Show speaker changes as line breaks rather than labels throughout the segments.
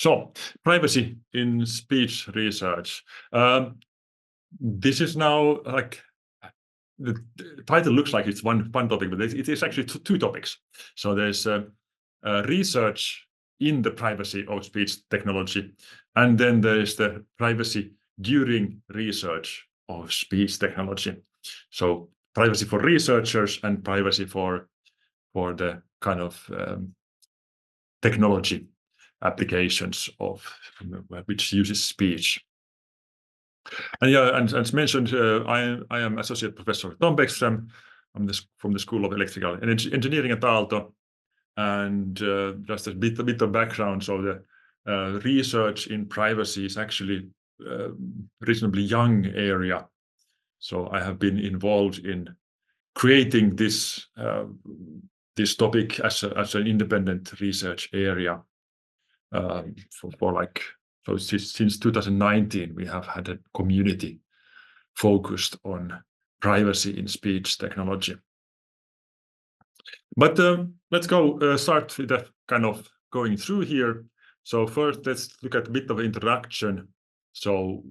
So, privacy in speech research. This is now like the title looks like it's one topic, but it is actually two topics. So there's research in the privacy of speech technology, and then there is the privacy during research of speech technology. So privacy for researchers and privacy for the kind of technology applications of which uses speech. And yeah, and as mentioned, I am associate professor Tom Beckström. I'm from the School of Electrical Engineering at Aalto. And just a bit of background. So the research in privacy is actually a reasonably young area. So I have been involved in creating this this topic as an independent research area for like. So since 2019, we have had a community focused on privacy in speech technology. But let's go start with the kind of going through here. So first, let's look at a bit of introduction. So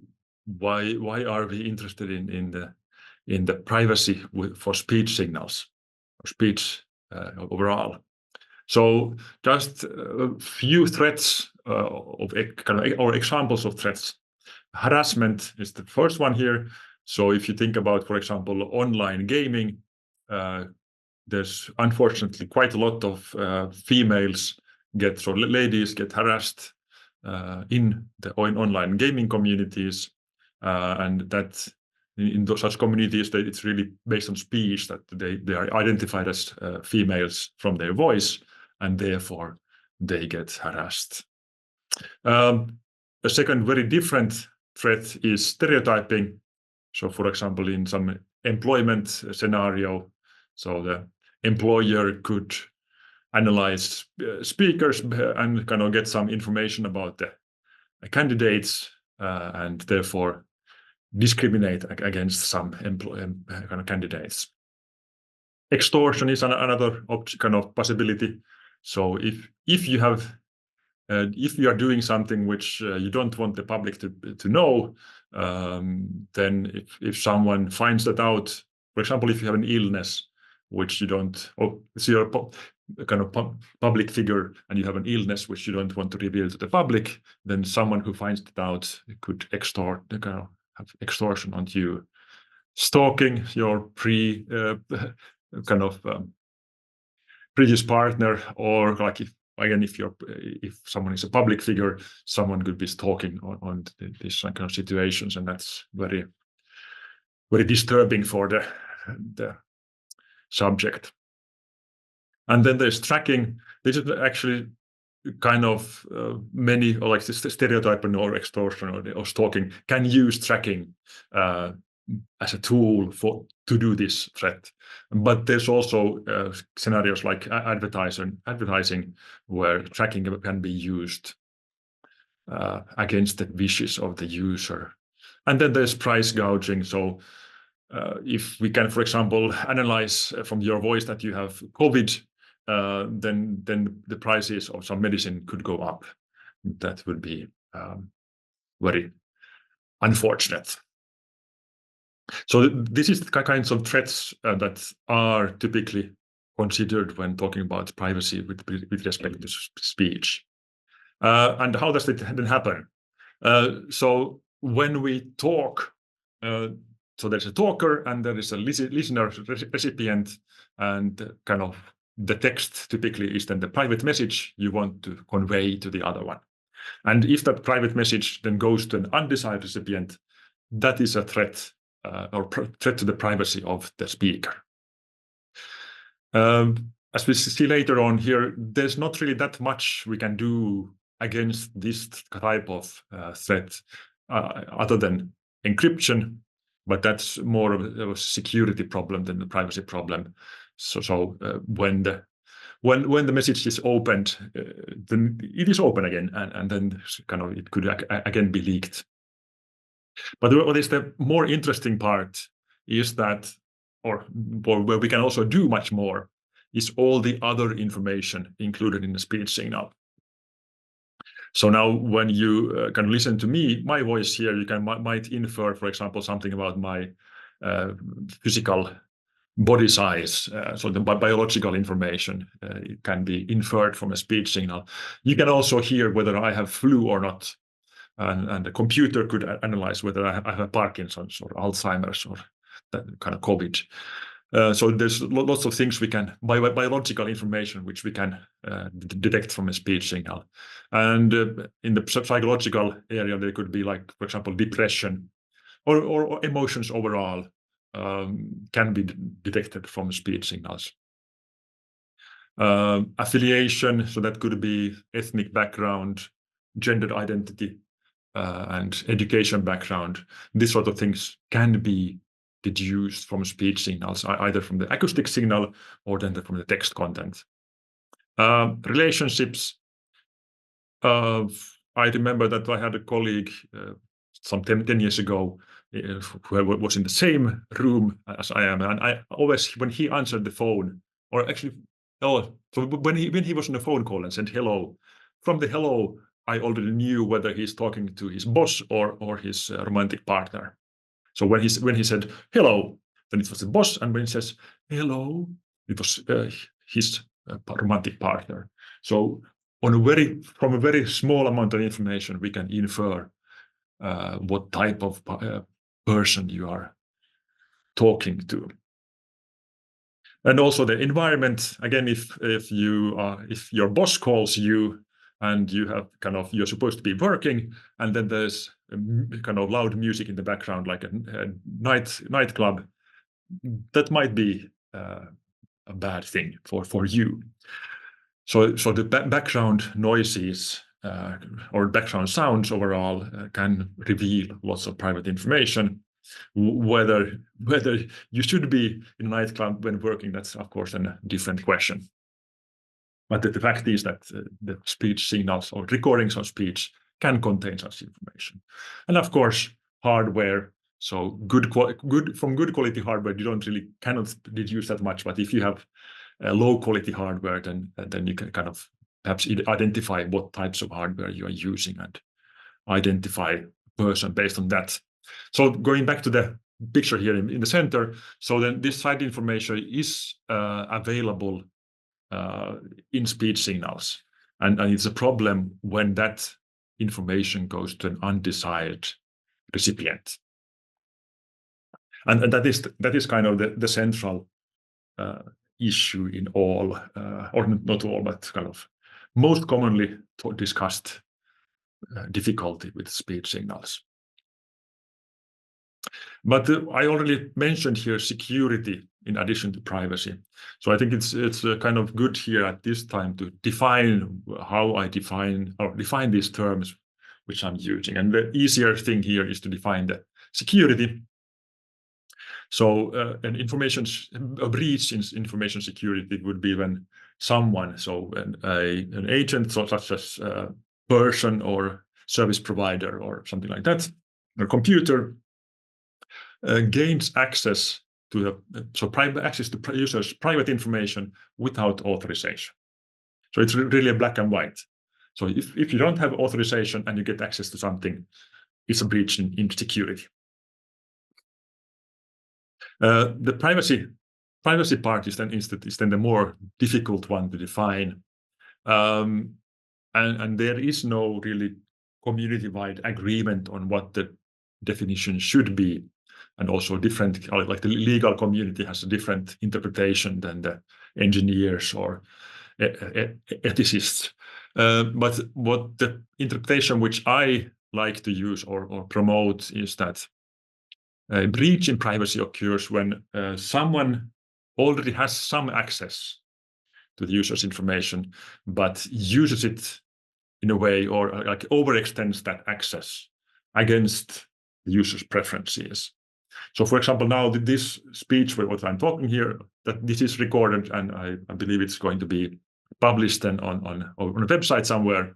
why are we interested in the privacy for speech signals or speech overall? So just a few threats of kind of or examples of threats. Harassment is the first one here. So if you think about, for example, online gaming, there's unfortunately quite a lot of ladies get harassed in the online gaming communities, and that in such communities that it's really based on speech that they are identified as females from their voice, and therefore they get harassed. A second very different threat is stereotyping. So, for example, in some employment scenario, so the employer could analyze speakers and kind of get some information about the candidates and therefore discriminate against some kind of candidates. Extortion is another kind of possibility. So if you have if you are doing something which you don't want the public to know, then if someone finds that out, for example, if you have an illness which you don't, so you're a kind of public figure and you have an illness which you don't want to reveal to the public, then someone who finds it out could have extortion on you, stalking your previous partner, or like if someone is a public figure, someone could be stalking on these kind of situations, and that's very, very disturbing for the subject. And then there's tracking. This is actually kind of many, or like stereotyping or extortion or stalking can use tracking as a tool to do this threat. But there's also scenarios like advertising where tracking can be used against the wishes of the user. And then there's price gouging. So if we can, for example, analyze from your voice that you have COVID, then the prices of some medicine could go up. That would be very unfortunate. So this is the kinds of threats that are typically considered when talking about privacy with respect to speech. And how does it then happen? So when we talk, so there's a talker and there is a listener recipient, and kind of the text typically is then the private message you want to convey to the other one. And if that private message then goes to an undesired recipient, that is a threat or threat to the privacy of the speaker. As we see later on here, there's not really that much we can do against this type of threat other than encryption, but that's more of a security problem than the privacy problem. So when the message is opened, then it is open again, and then kind of it could again be leaked. But what is the more interesting part is that, or where we can also do much more, is all the other information included in the speech signal. So now when you can listen to me, my voice here, you might infer, for example, something about my physical body size. So the biological information it can be inferred from a speech signal. You can also hear whether I have flu or not. And the computer could analyze whether I have Parkinson's or Alzheimer's or that kind of COVID. So there's lots of things we can, biological information, which we can detect from a speech signal. And in the psychological area, there could be like, for example, depression or emotions overall can be detected from speech signals. Affiliation, so that could be ethnic background, gender identity, and education background. These sort of things can be deduced from speech signals, either from the acoustic signal or then from the text content. Relationships. I remember that I had a colleague some 10 years ago who was in the same room as I am, and I always, when he answered the phone, or actually, oh, so when he was on a phone call and said hello, from the hello, I already knew whether he's talking to his boss or his romantic partner. So when he said hello, then it was the boss, and when he says hello, it was his romantic partner. So from a very small amount of information, we can infer what type of person you are talking to. And also the environment. Again, if your boss calls you and you're supposed to be working, and then there's kind of loud music in the background, like a nightclub, that might be a bad thing for you. So the background noises or background sounds overall can reveal lots of private information. Whether you should be in a nightclub when working, that's of course a different question. But the fact is that the speech signals or recordings of speech can contain such information. And of course, hardware. So good quality hardware, cannot deduce that much. But if you have low quality hardware, then you can kind of perhaps identify what types of hardware you are using and identify a person based on that. So going back to the picture here in the center, so then this side information is available in speech signals, and it's a problem when that information goes to an undesired recipient, and that is kind of the central issue in all, or not all, but kind of most commonly discussed difficulty with speech signals. But I already mentioned here security in addition to privacy. So I think it's kind of good here at this time to define how I define these terms which I'm using. And the easier thing here is to define the security. So a breach in information security would be when someone, so an agent such as a person or service provider or something like that, or computer, gains access to access to users' private information without authorization. So it's really a black and white. So if you don't have authorization and you get access to something, it's a breach in security. The privacy part is then the more difficult one to define, and there is no really community-wide agreement on what the definition should be, and also different, like the legal community has a different interpretation than the engineers or ethicists. But what the interpretation which I like to use or promote is that a breach in privacy occurs when someone already has some access to the user's information, but uses it in a way or like overextends that access against the user's preferences. So, for example, now this speech, what I'm talking here, that this is recorded, and I believe it's going to be published then on a website somewhere.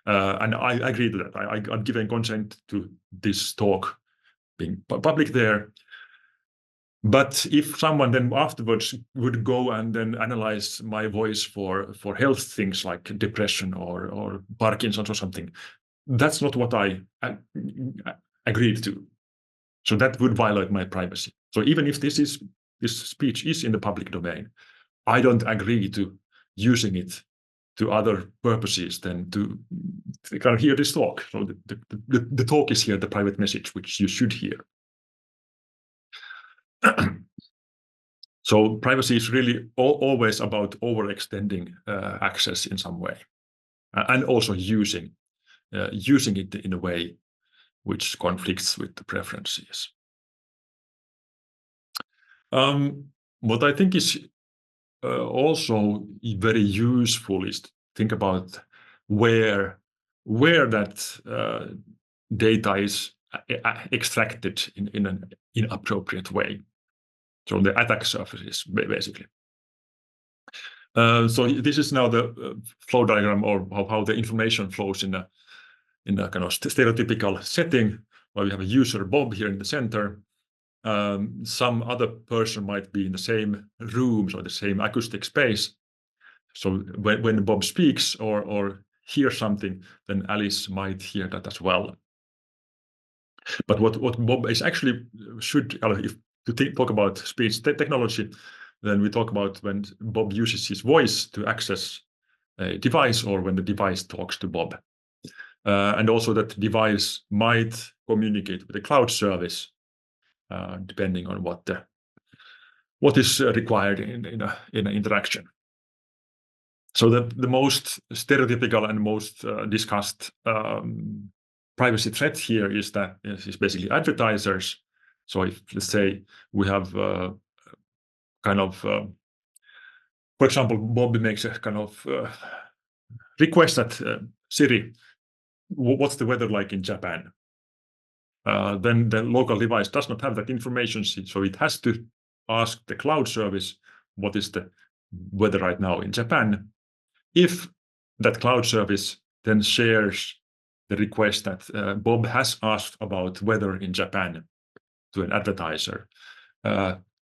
And I agree to that. I'm giving consent to this talk being public there. But if someone then afterwards would go and then analyze my voice for health things like depression or Parkinson's or something, that's not what I agreed to. So that would violate my privacy. So even if this speech is in the public domain, I don't agree to using it to other purposes than to kind of hear this talk. So the talk is here, the private message, which you should hear. So privacy is really always about overextending access in some way, and also using it in a way which conflicts with the preferences. What I think is also very useful is to think about where that data is extracted in an inappropriate way. So the attack surfaces, basically. So this is now the flow diagram, or how the information flows in a kind of stereotypical setting, where we have a user Bob here in the center. Some other person might be in the same rooms or the same acoustic space. So when Bob speaks or hears something, then Alice might hear that as well. But what Bob is actually should, if to talk about speech technology, then we talk about when Bob uses his voice to access a device, or when the device talks to Bob. And also that device might communicate with a cloud service, depending on what is required in an interaction. So the most stereotypical and most discussed privacy threat here is basically advertisers. So if, let's say, we have kind of, for example, Bob makes a kind of request that Siri, what's the weather like in Japan? Then the local device does not have that information, so it has to ask the cloud service, what is the weather right now in Japan? If that cloud service then shares the request that Bob has asked about weather in Japan to an advertiser,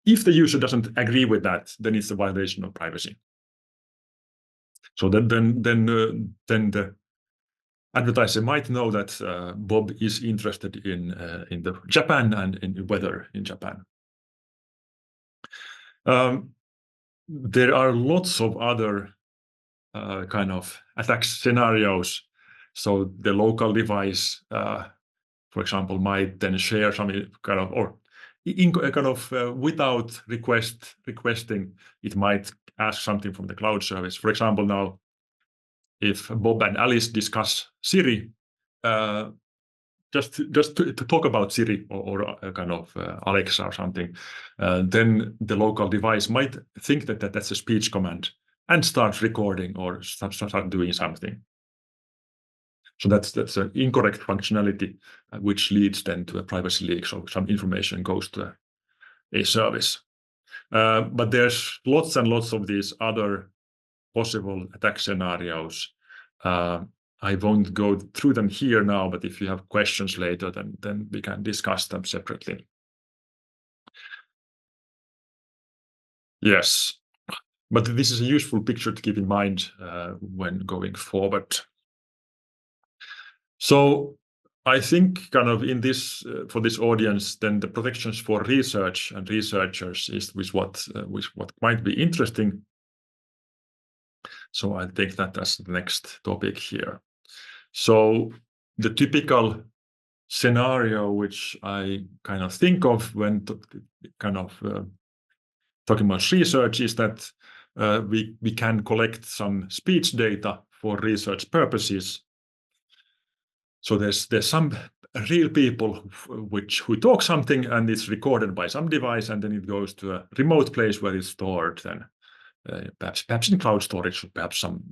if the user doesn't agree with that, then it's a violation of privacy. So then the advertiser might know that Bob is interested in the Japan and in weather in Japan. There are lots of other kind of attack scenarios. So the local device, for example, might then share some kind of, or without requesting, it might ask something from the cloud service. For example, now, if Bob and Alice discuss Siri, just to talk about Siri or kind of Alexa or something, then the local device might think that that's a speech command and start recording or start doing something. So that's an incorrect functionality, which leads then to a privacy leak. So some information goes to a service. But there's lots and lots of these other possible attack scenarios. I won't go through them here now, but if you have questions later, then we can discuss them separately. Yes, but this is a useful picture to keep in mind when going forward. So I think kind of in this for this audience, then the protections for research and researchers is what might be interesting. So I'll take that as the next topic here. So the typical scenario which I kind of think of when talking about research is that we can collect some speech data for research purposes. So there's some real people who talk something, and it's recorded by some device, and then it goes to a remote place where it's stored. Then perhaps in cloud storage, perhaps some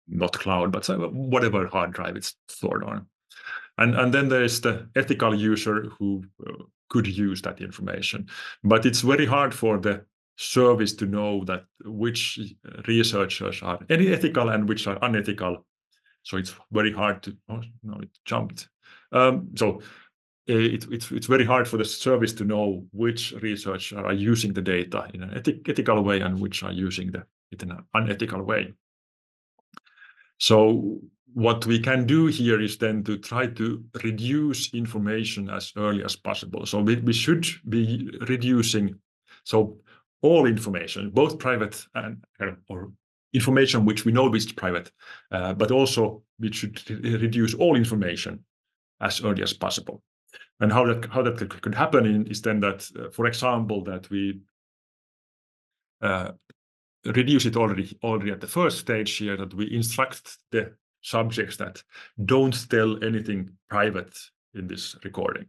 not cloud, but whatever hard drive it's stored on. And then there is the ethical user who could use that information, but it's very hard for the service to know that which researchers are any ethical and which are unethical. So it's very hard to. Oh no, it jumped. So it's very hard for the service to know which researchers are using the data in an ethical way and which are using it in an unethical way. So what we can do here is then to try to reduce information as early as possible. So we should be reducing all information, both private and or information which we know is private, but also we should reduce all information as early as possible. And how that could happen is then that, for example, that we reduce it already at the first stage here, that we instruct the subjects that don't tell anything private in this recording.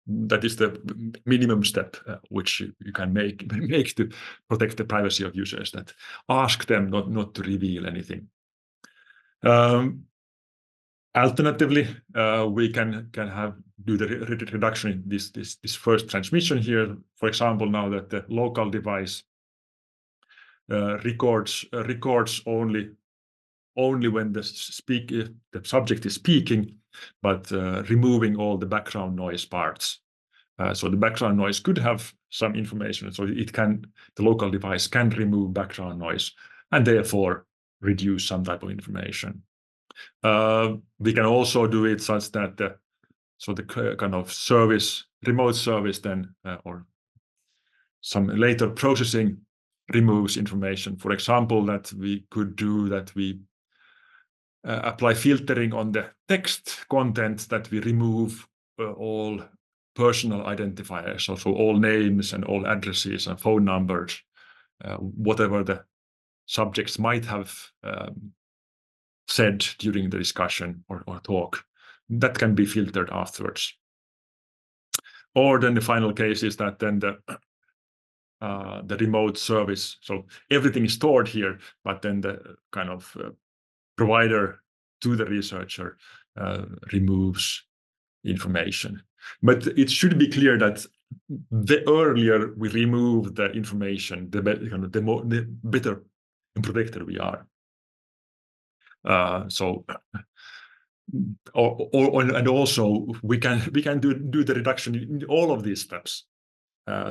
That is the minimum step which you can make to protect the privacy of users, that ask them not to reveal anything. Alternatively, we can do the reduction in this first transmission here. For example, now that the local device records only when the subject is speaking, but removing all the background noise parts. So the background noise could have some information, so the local device can remove background noise and therefore reduce some type of information. We can also do it such that the kind of remote service then, or some later processing removes information. For example, that we could do that we apply filtering on the text content, that we remove all personal identifiers, so all names and all addresses and phone numbers, whatever the subjects might have said during the discussion or talk, that can be filtered afterwards. Or then the final case is that then the remote service, so everything is stored here, but then the kind of provider to the researcher removes information. But it should be clear that the earlier we remove the information, the better protected we are. And also we can do the reduction in all of these steps.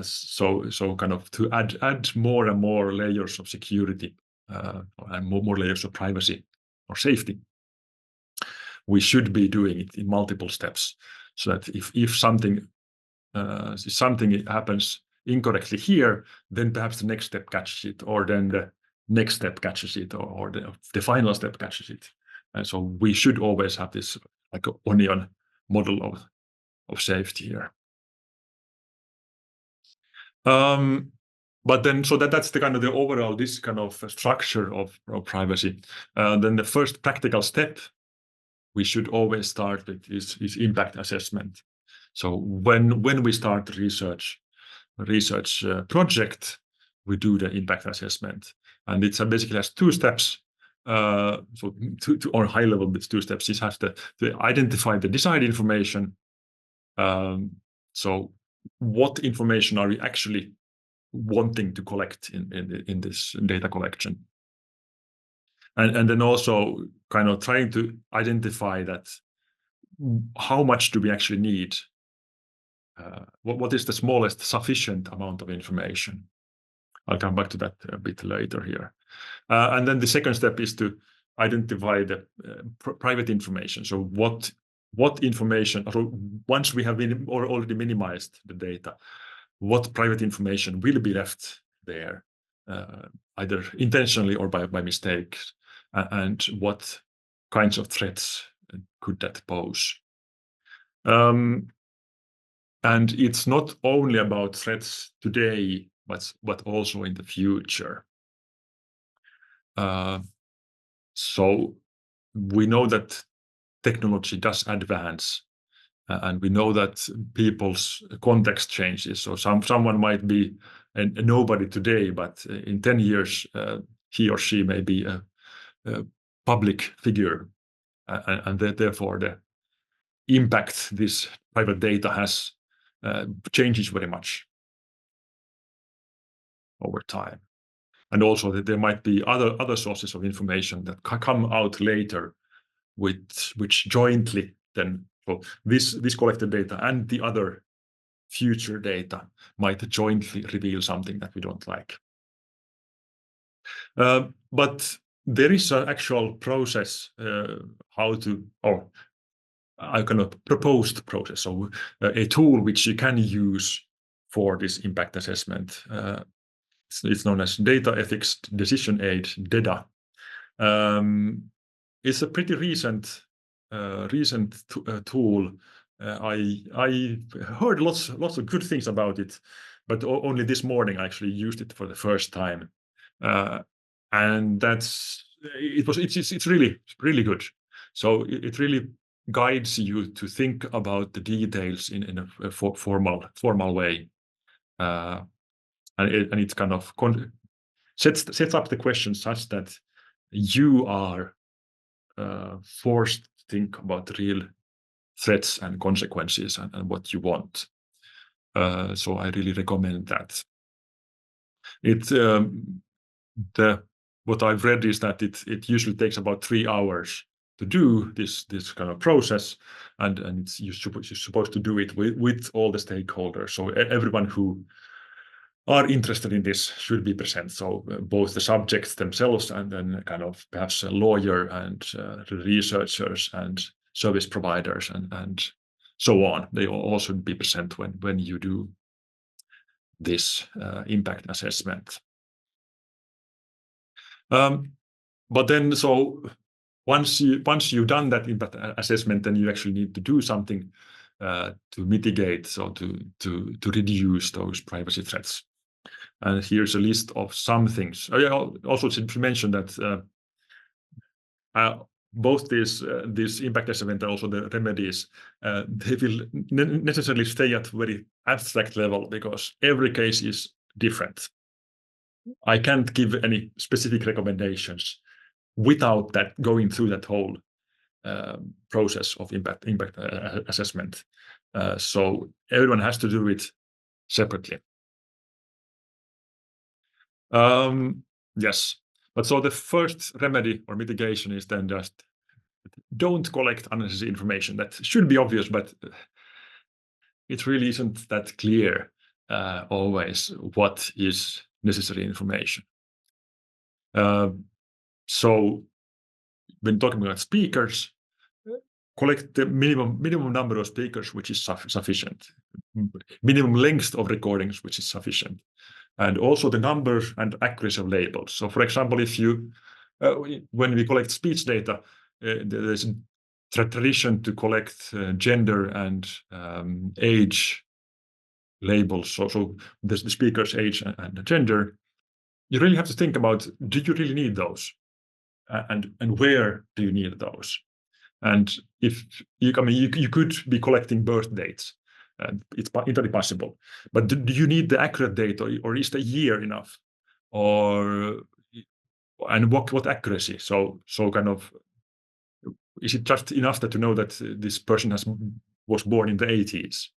So kind of to add more and more layers of security and more layers of privacy or safety. We should be doing it in multiple steps, so that if something happens incorrectly here, then perhaps the next step catches it, or then the next step catches it, or the final step catches it. And so we should always have this like an onion model of safety here. But then, so that's the kind of the overall this kind of structure of privacy. Then the first practical step we should always start with is impact assessment. So when we start the research project, we do the impact assessment, and it basically has two steps. So or high level, it's two steps. This has to identify the desired information. So what information are we actually wanting to collect in this data collection? And then also kind of trying to identify that how much do we actually need? What is the smallest sufficient amount of information? I'll come back to that a bit later here. And then the second step is to identify the private information. So what information, once we have already minimized the data, what private information will be left there, either intentionally or by mistake, and what kinds of threats could that pose? And it's not only about threats today, but also in the future. So we know that technology does advance, and we know that people's context changes. So someone might be a nobody today, but in 10 years, he or she may be a public figure, and therefore the impact this private data has changes very much over time. And also that there might be other sources of information that come out later, which jointly then So this collected data and the other future data might jointly reveal something that we don't like. But there is an actual process how to, or I kind of proposed process, so a tool which you can use for this impact assessment. It's known as Data Ethics Decision Aid, DEDA. It's a pretty recent tool. I heard lots of good things about it, but only this morning I actually used it for the first time, and it's really good. So it really guides you to think about the details in a formal way, and it kind of sets up the question such that you are forced to think about the real threats and consequences and what you want. So I really recommend that. What I've read is that it usually takes about 3 hours to do this kind of process, and you're supposed to do it with all the stakeholders. So everyone who are interested in this should be present. So both the subjects themselves and then kind of perhaps a lawyer and researchers and service providers and so on. They all should be present when you do this impact assessment. But then, so once you've done that impact assessment, then you actually need to do something to mitigate, so to reduce those privacy threats. And here's a list of some things. Also, to mention that both this impact assessment and also the remedies, they will necessarily stay at very abstract level because every case is different. I can't give any specific recommendations without that going through that whole process of impact assessment. So everyone has to do it separately. Yes, but so the first remedy or mitigation is then just don't collect unnecessary information. That should be obvious, but it really isn't that clear always what is necessary information. So when talking about speakers, collect the minimum number of speakers which is sufficient, minimum length of recordings which is sufficient, and also the number and accuracy of labels. So, for example, if you when we collect speech data, there's a tradition to collect gender and age labels. So there's the speaker's age and the gender. You really have to think about: do you really need those, and where do you need those? And if you could be collecting birth dates, and it's entirely possible. But do you need the accurate date, or is the year enough? And what accuracy? So kind of, is it just enough that to know that this person was born in the 80s,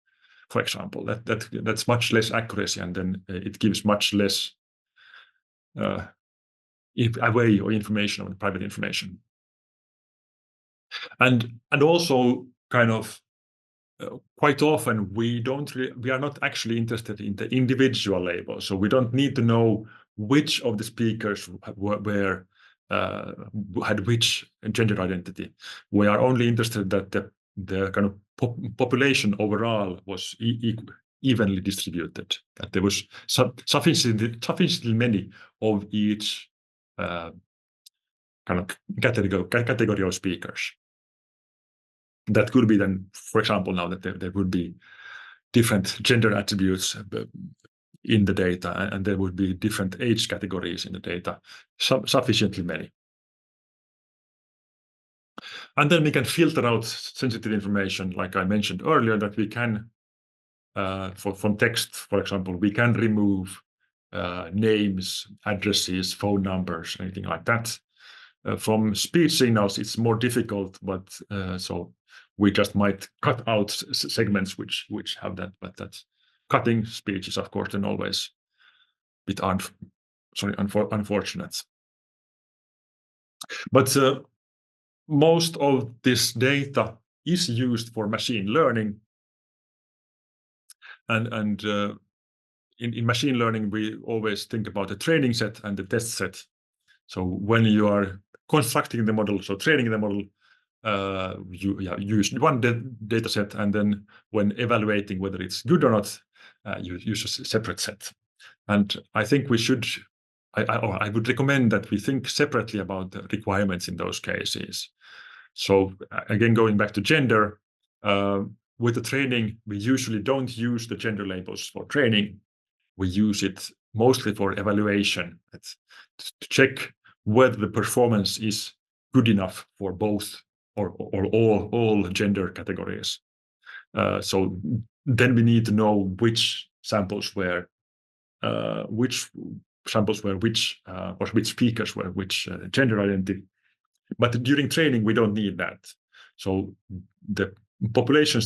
for example? That's much less accuracy, and then it gives much less away or information, or private information. And also kind of quite often we are not actually interested in the individual label, so we don't need to know which of the speakers had which gender identity. We are only interested that the kind of population overall was evenly distributed, that there was sufficiently many of each kind of category of speakers. That could be then, for example, now that there would be different gender attributes in the data, and there would be different age categories in the data, sufficiently many. And then we can filter out sensitive information, like I mentioned earlier, that we can, from text, for example, we can remove names, addresses, phone numbers, anything like that. From speech signals, it's more difficult, but so we just might cut out segments which have that, but that's cutting speech is, of course, then always a bit unfortunate. But most of this data is used for machine learning. And in machine learning, we always think about the training set and the test set. So when you are constructing the model, so training the model, you use one data set, and then when evaluating whether it's good or not, you use a separate set. And I think we should, I would recommend that we think separately about the requirements in those cases. So again, going back to gender, with the training, we usually don't use the gender labels for training. We use it mostly for evaluation. It's to check whether the performance is good enough for both or all gender categories. So then we need to know which samples were which speakers were which gender identity. But during training, we don't need that. So the population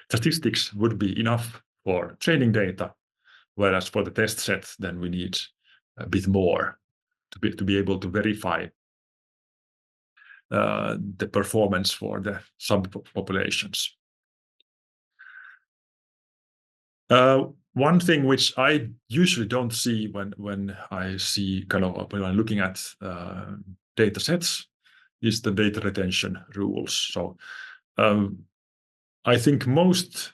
statistics would be enough for training data, whereas for the test set, then we need a bit more to be able to verify the performance for the subpopulations. One thing which I usually don't see when I see when I'm looking at data sets is the data retention rules. So I think most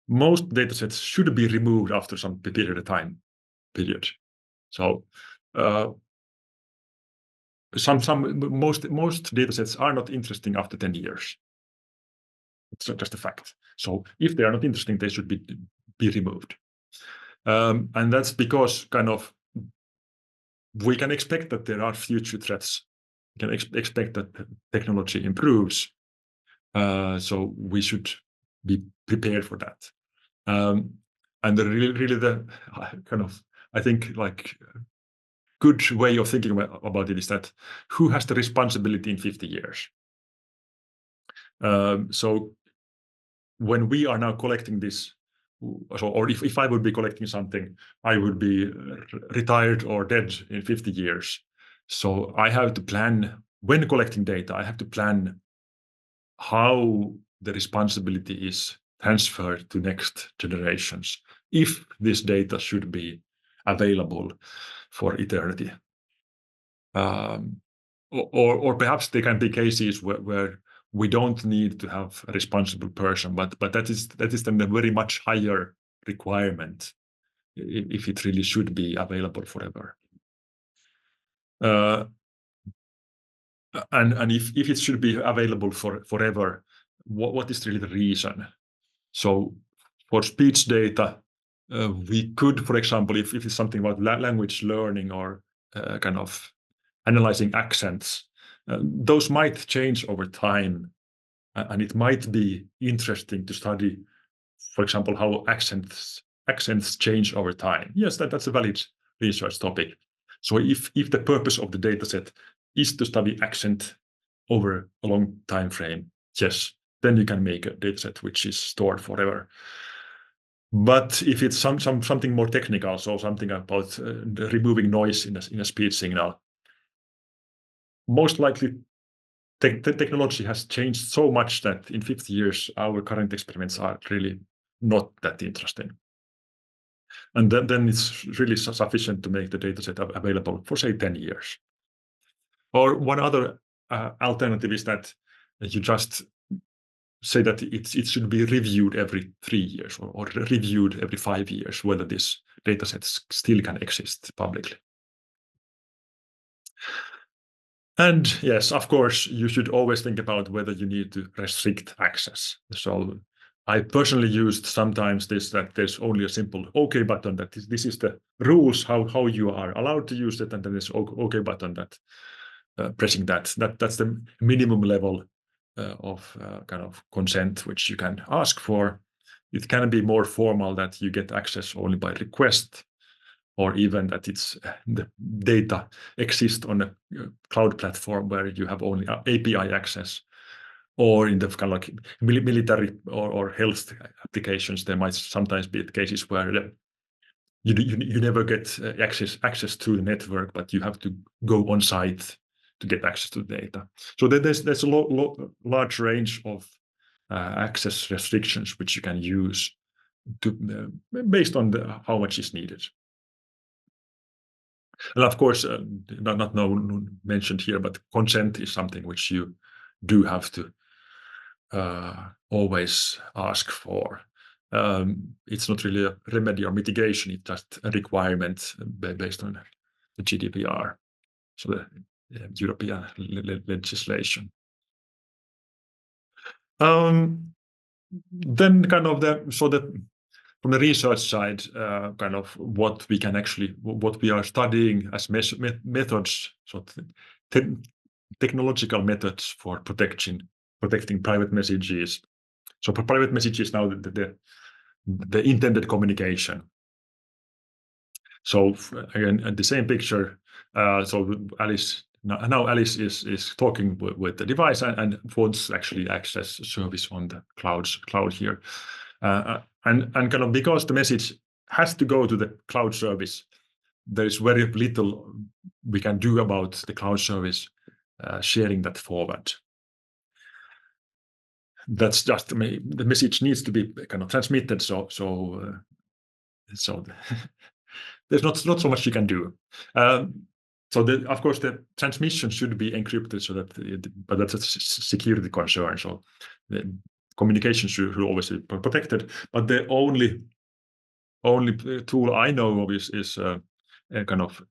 data sets should be removed after some period of time period. So most data sets are not interesting after 10 years. It's just a fact. So if they are not interesting, they should be removed. And that's because we can expect that there are future threats. We can expect that technology improves. So we should be prepared for that. And the I think good way of thinking about it is that who has the responsibility in 50 years? So when we are now collecting this, or if I would be collecting something, I would be retired or dead in 50 years. So I have to plan, when collecting data, I have to plan how the responsibility is transferred to next generations, if this data should be available for eternity. Or perhaps there can be cases where we don't need to have a responsible person, but that is then a very much higher requirement if it really should be available forever. And if it should be available forever, what is really the reason? So for speech data, we could, for example, if it's something about language learning or analyzing accents, those might change over time. And it might be interesting to study, for example, how accents change over time. Yes, that's a valid research topic. So if the purpose of the data set is to study accent over a long time frame, yes, then you can make a data set which is stored forever. But if it's something more technical, so something about removing noise in a speech signal, most likely the technology has changed so much that in 50 years, our current experiments are really not that interesting. And then it's really sufficient to make the dataset available for, say, 10 years. Or one other alternative is that you just say that it should be reviewed every 3 years or reviewed every 5 years, whether this dataset still can exist publicly. And yes, of course, you should always think about whether you need to restrict access. So I personally used sometimes that there's only a simple OK button, that this is the rules, how you are allowed to use it, and then there's OK button that pressing that's the minimum level of consent which you can ask for. It can be more formal, that you get access only by request, or even that it's the data exists on a cloud platform where you have only API access, or in the military or health applications, there might sometimes be cases where you never get access to the network, but you have to go on site to get access to the data. So there's a large range of access restrictions which you can use to based on how much is needed. And of course, not mentioned here, but consent is something which you do have to always ask for. It's not really a remedy or mitigation, it's just a requirement based on the GDPR, so the European legislation. Then kind of from the research side, kind of what we are studying as methods, so technological methods for protecting private messages. So for private messages now, the intended communication. So again, at the same picture, so Alice is talking with the device and wants actually access service on the cloud here, and kind of because the message has to go to the cloud service, there is very little we can do about the cloud service sharing that forward. That's just the message needs to be kind of transmitted. So there's not so much you can do. So of course the transmission should be encrypted, so that but that's a security concern. So the communication should always be protected. But the only tool I know of is a kind of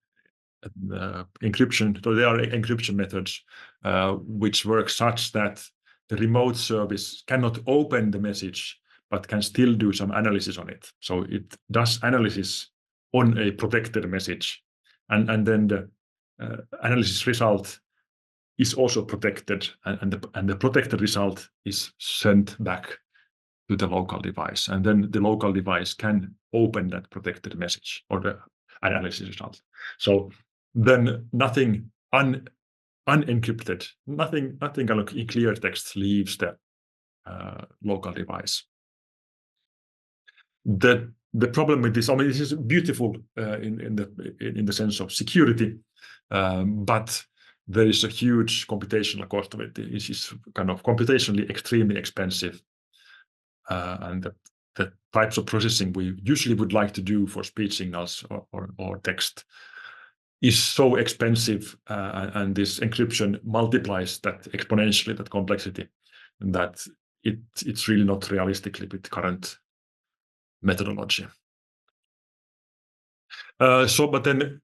encryption. So there are encryption methods which work such that the remote service cannot open the message, but can still do some analysis on it. So it does analysis on a protected message, and then the analysis result is also protected, and the protected result is sent back to the local device, and then the local device can open that protected message or the analysis result. So then nothing unencrypted, nothing kind of in clear text leaves the local device. The problem with this, I mean, this is beautiful in the sense of security, but there is a huge computational cost of it. This is kind of computationally extremely expensive, and the types of processing we usually would like to do for speech signals or text is so expensive, and this encryption multiplies that exponentially, that complexity, that it's really not realistically with current methodology. But then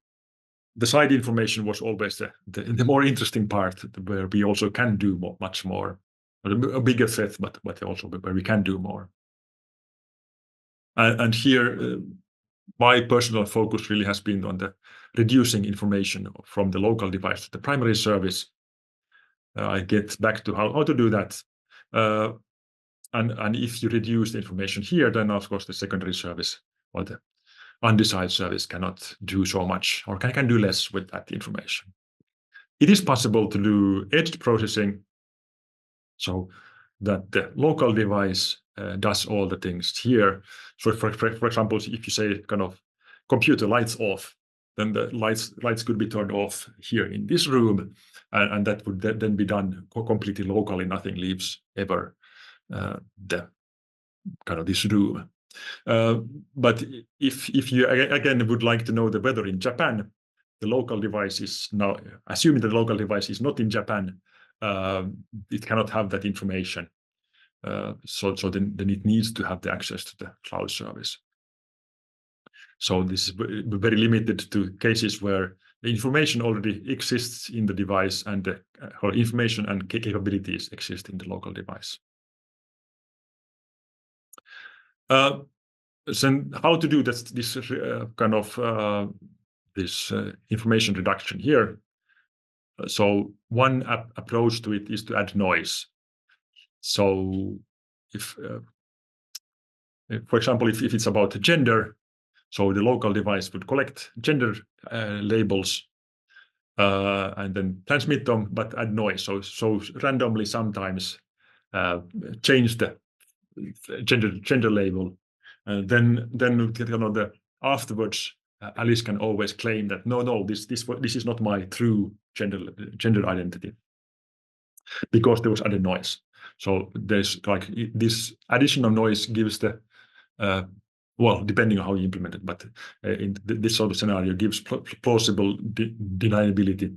the side information was always the more interesting part, where we also can do much more, a bigger threat, but also where we can do more. And here, my personal focus really has been on the reducing information from the local device to the primary service. I get back to how to do that. And if you reduce the information here, then of course the secondary service or the undecided service cannot do so much, or can do less with that information. It is possible to do edge processing, so that the local device does all the things here. So for example, if you say kind of computer lights off, then the lights could be turned off here in this room, and that would then be done completely locally. Nothing leaves ever the kind of this room. But if you again would like to know the weather in Japan, the local device is now, assuming the local device is not in Japan, it cannot have that information. So then it needs to have the access to the cloud service. So this is very limited to cases where the information already exists in the device, and the information and capabilities exist in the local device. So how to do this kind of this information reduction here? So one approach to it is to add noise. So if, for example, if it's about gender, so the local device would collect gender labels and then transmit them, but add noise. So randomly sometimes change the gender label. Then you know, afterwards, Alice can always claim that no, this is not my true gender identity, because there was added noise. So there's like this additional noise gives the well, depending on how you implement it, but in this sort of scenario gives plausible deniability.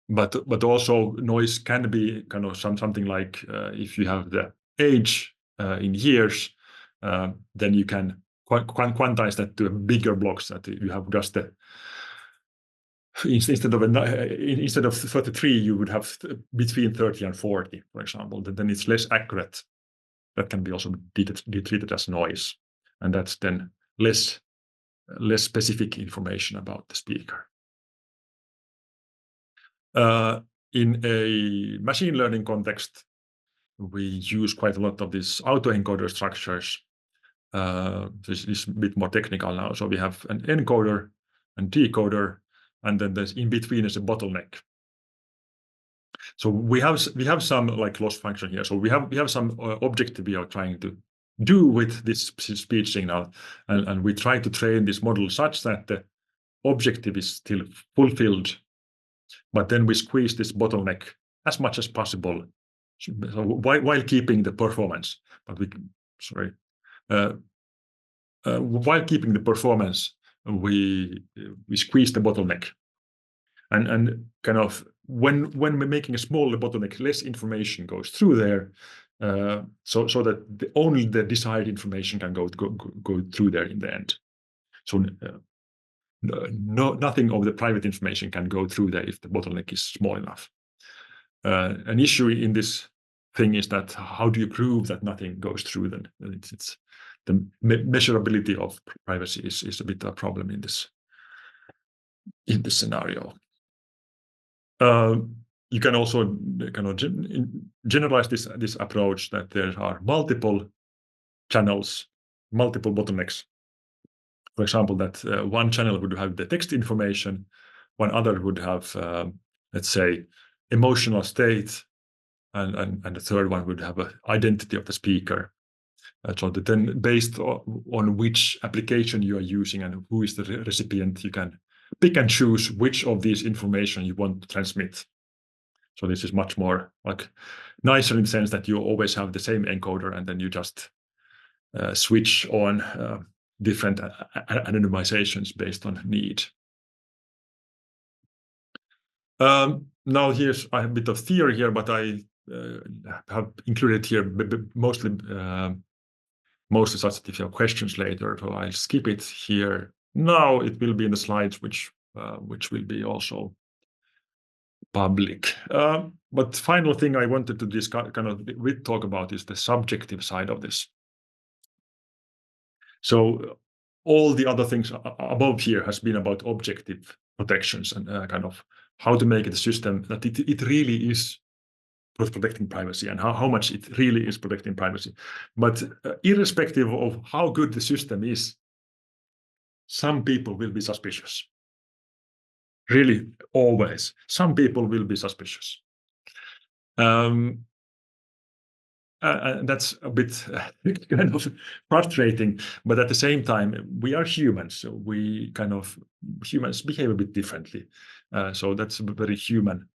But also noise can be kind of something like if you have the age in years, then you can quantize that to bigger blocks, that you have just the instead of 33 you would have between 30 and 40, for example. Then it's less accurate. That can be also be treated as noise, and that's then less specific information about the speaker. In a machine learning context, we use quite a lot of these autoencoder structures. This is a bit more technical now. So we have an encoder and decoder, and then there's in between is a bottleneck. So we have some like loss function here. So we have some objective we are trying to do with this speech signal, and we try to train this model such that the objective is still fulfilled, but then we squeeze this bottleneck as much as possible, so while keeping the performance. But while keeping the performance, we squeeze the bottleneck, and kind of when we're making a smaller bottleneck, less information goes through there, so that only the desired information can go through there in the end. So nothing of the private information can go through there if the bottleneck is small enough. An issue in this thing is that how do you prove that nothing goes through then? It's the measurability of privacy is a bit of a problem in this scenario. You can also kind of generalize this approach that there are multiple channels, multiple bottlenecks. For example, that one channel would have the text information, one other would have, let's say, emotional state, and the third one would have an identity of the speaker. So that then based on which application you are using and who is the recipient, you can pick and choose which of these information you want to transmit. So this is much more like nicer in the sense that you always have the same encoder, and then you just switch on different anonymizations based on need. Now here's I have a bit of theory here, but I have included here mostly such that if you have questions later, so I'll skip it here. Now it will be in the slides, which will be also public. But final thing I wanted to discuss, kind of talk about, is the subjective side of this. So all the other things above here has been about objective protections and kind of how to make it a system that it really is protecting privacy, and how much it really is protecting privacy. But irrespective of how good the system is, some people will be suspicious. Really, always. Some people will be suspicious. That's a bit kind of frustrating, but at the same time, we are humans, so humans behave a bit differently. So that's a very human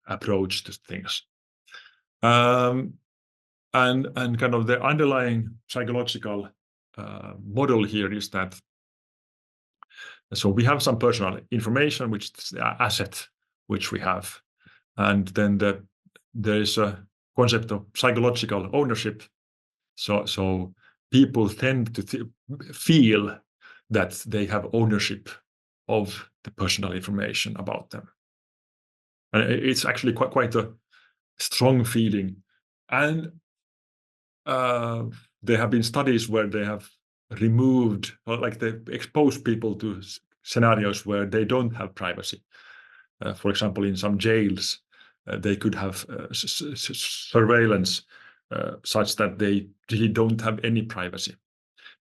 approach to things. And kind of the underlying psychological model here is that, so we have some personal information, which is the asset which we have, and then there is a concept of psychological ownership. So people tend to feel that they have ownership of the personal information about them, and it's actually quite a strong feeling. And there have been studies where they have removed, or like they expose people to scenarios where they don't have privacy. For example, in some jails, they could have surveillance such that they really don't have any privacy.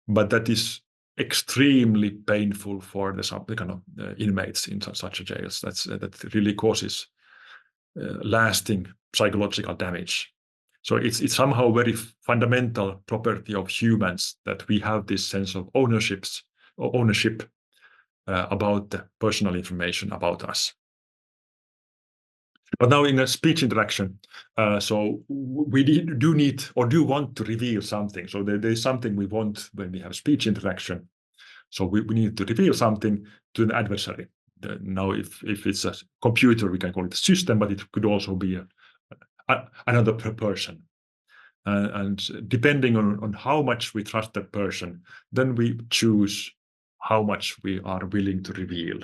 But that is extremely painful for the kind of inmates in such a jails. That really causes lasting psychological damage. So it's somehow a very fundamental property of humans that we have this sense of ownership about the personal information about us. But now in a speech interaction, so we do need or do want to reveal something. So there's something we want when we have speech interaction. So we need to reveal something to an adversary. Now, if it's a computer, we can call it a system, but it could also be another person. And depending on how much we trust that person, then we choose how much we are willing to reveal.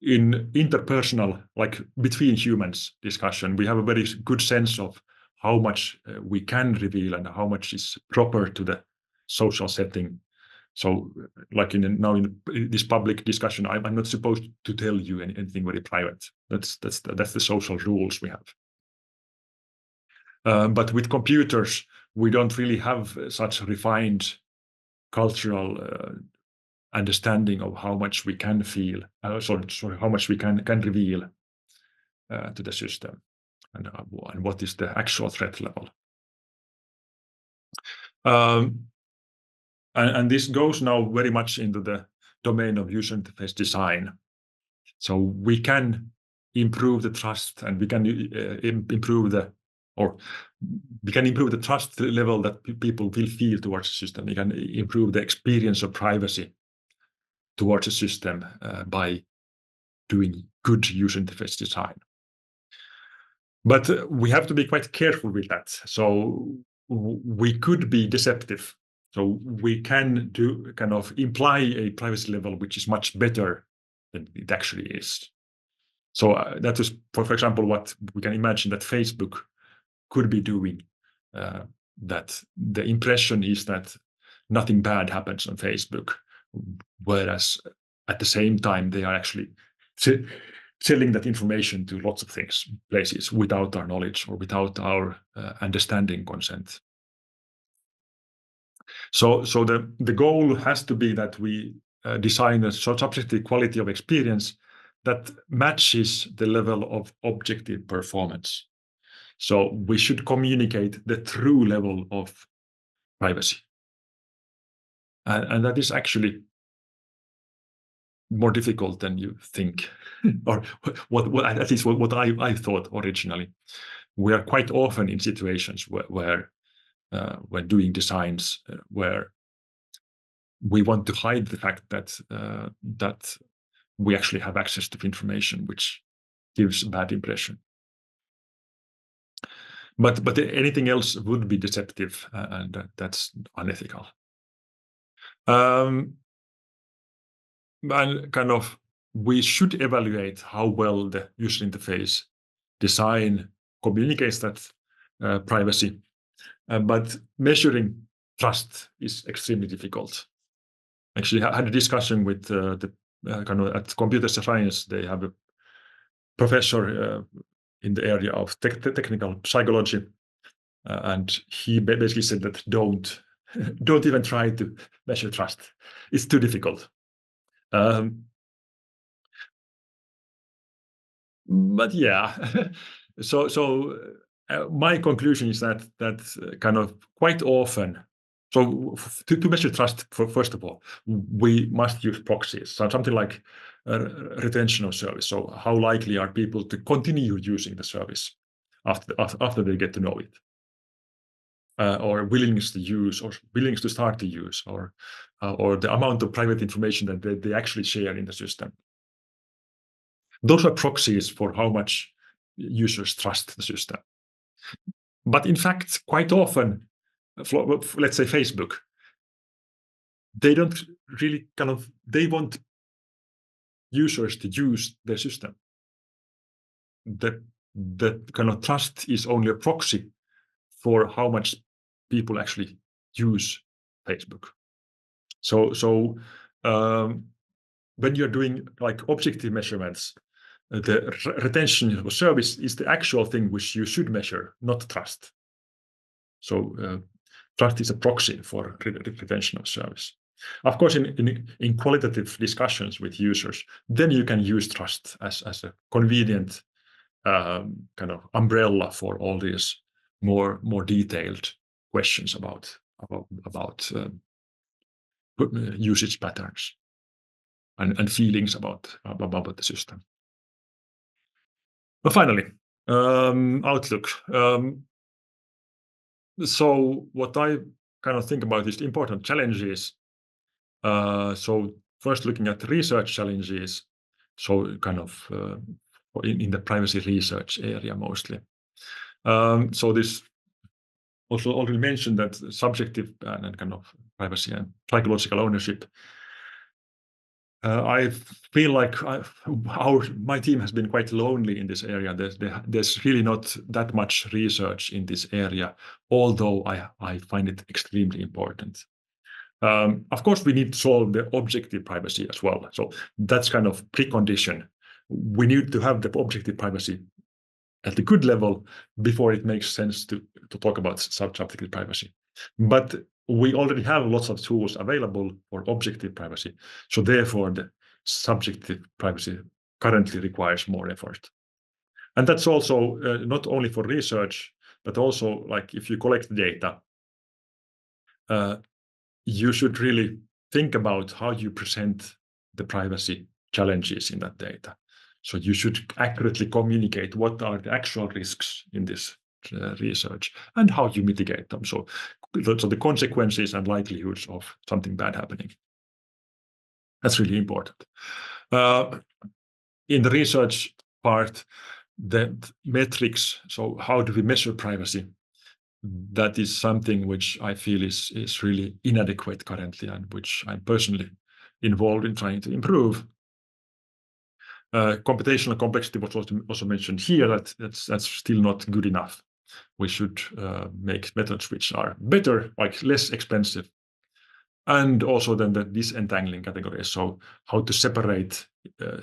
In interpersonal, like between humans discussion, we have a very good sense of how much we can reveal and how much is proper to the social setting. So, like now in this public discussion, I'm not supposed to tell you anything very private. That's the social rules we have. But with computers, we don't really have such refined cultural understanding of how much we can feel, sorry, how much we can reveal to the system, and what is the actual threat level. And this goes now very much into the domain of user interface design. So we can improve the trust, and we can improve the trust level that people will feel towards the system. We can improve the experience of privacy towards the system by doing good user interface design. But we have to be quite careful with that. So we could be deceptive. So we can do kind of imply a privacy level which is much better than it actually is. So that is, for example, what we can imagine that Facebook could be doing. That the impression is that nothing bad happens on Facebook, whereas at the same time they are actually selling that information to lots of places without our knowledge or without our understanding consent. So the goal has to be that we design a subjective quality of experience that matches the level of objective performance. So we should communicate the true level of privacy. And that is actually more difficult than you think, or what at least what I thought originally. We are quite often in situations where when doing designs where we want to hide the fact that we actually have access to information which gives a bad impression. But anything else would be deceptive, and that's unethical. And kind of we should evaluate how well the user interface design communicates that privacy, but measuring trust is extremely difficult. Actually, I had a discussion with the kind of at computer science. They have a professor in the area of technical psychology, and he basically said that don't even try to measure trust. It's too difficult. But yeah, so my conclusion is that kind of quite often. So to measure trust, first of all, we must use proxies. So something like retention of service. So how likely are people to continue using the service after they get to know it? Or willingness to use, or willingness to start to use, or the amount of private information that they actually share in the system. Those are proxies for how much users trust the system. But in fact, quite often, let's say Facebook, they don't really they want users to use their system. That kind of trust is only a proxy for how much people actually use Facebook. So when you're doing like objective measurements, the retention of service is the actual thing which you should measure, not trust. So trust is a proxy for retention of service. Of course, in qualitative discussions with users, then you can use trust as a convenient kind of umbrella for all these more detailed questions about usage patterns and feelings about the system. But finally, outlook. So what I kind of think about is the important challenges. So first looking at research challenges, so kind of in the privacy research area mostly. So this also already mentioned that subjective and kind of privacy and psychological ownership. I feel like my team has been quite lonely in this area. There's really not that much research in this area, although I find it extremely important. Of course, we need to solve the objective privacy as well. So that's kind of precondition. We need to have the objective privacy at a good level before it makes sense to talk about subjective privacy. But we already have lots of tools available for objective privacy. So therefore, the subjective privacy currently requires more effort. And that's also not only for research, but also like if you collect data, you should really think about how you present the privacy challenges in that data. So you should accurately communicate what are the actual risks in this research and how you mitigate them. So the consequences and likelihoods of something bad happening. That's really important. In the research part, the metrics, so how do we measure privacy? That is something which I feel is really inadequate currently and which I'm personally involved in trying to improve. Computational complexity was also mentioned here. That's still not good enough. We should make methods which are better, like less expensive, and also then the disentangling categories. So how to separate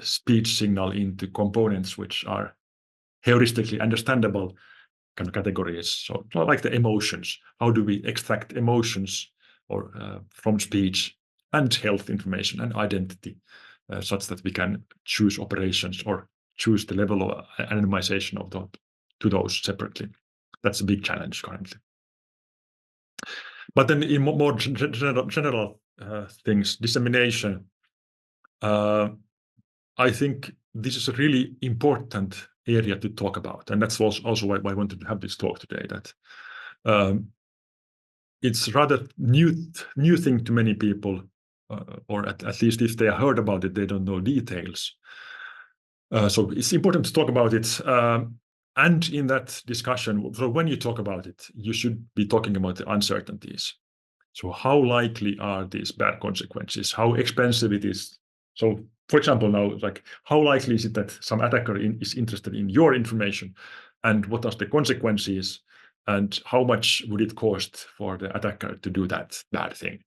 speech signal into components which are heuristically understandable kind of categories. So like the emotions, how do we extract emotions or from speech and health information and identity, such that we can choose operations or choose the level of anonymization of to those separately. That's a big challenge currently. But then in more general things, dissemination, I think this is a really important area to talk about. And that's also why I wanted to have this talk today, that it's rather new thing to many people, or at least if they heard about it, they don't know details. So it's important to talk about it. And in that discussion, so when you talk about it, you should be talking about the uncertainties. So how likely are these bad consequences? How expensive it is? So, for example, now, like, how likely is it that some attacker is interested in your information, and what are the consequences, and how much would it cost for the attacker to do that bad thing?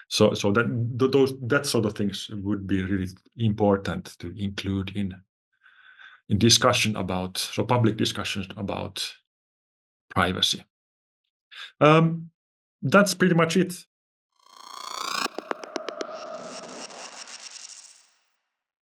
So that sort of things would be really important to include in discussion about, so public discussions about privacy. That's pretty much it.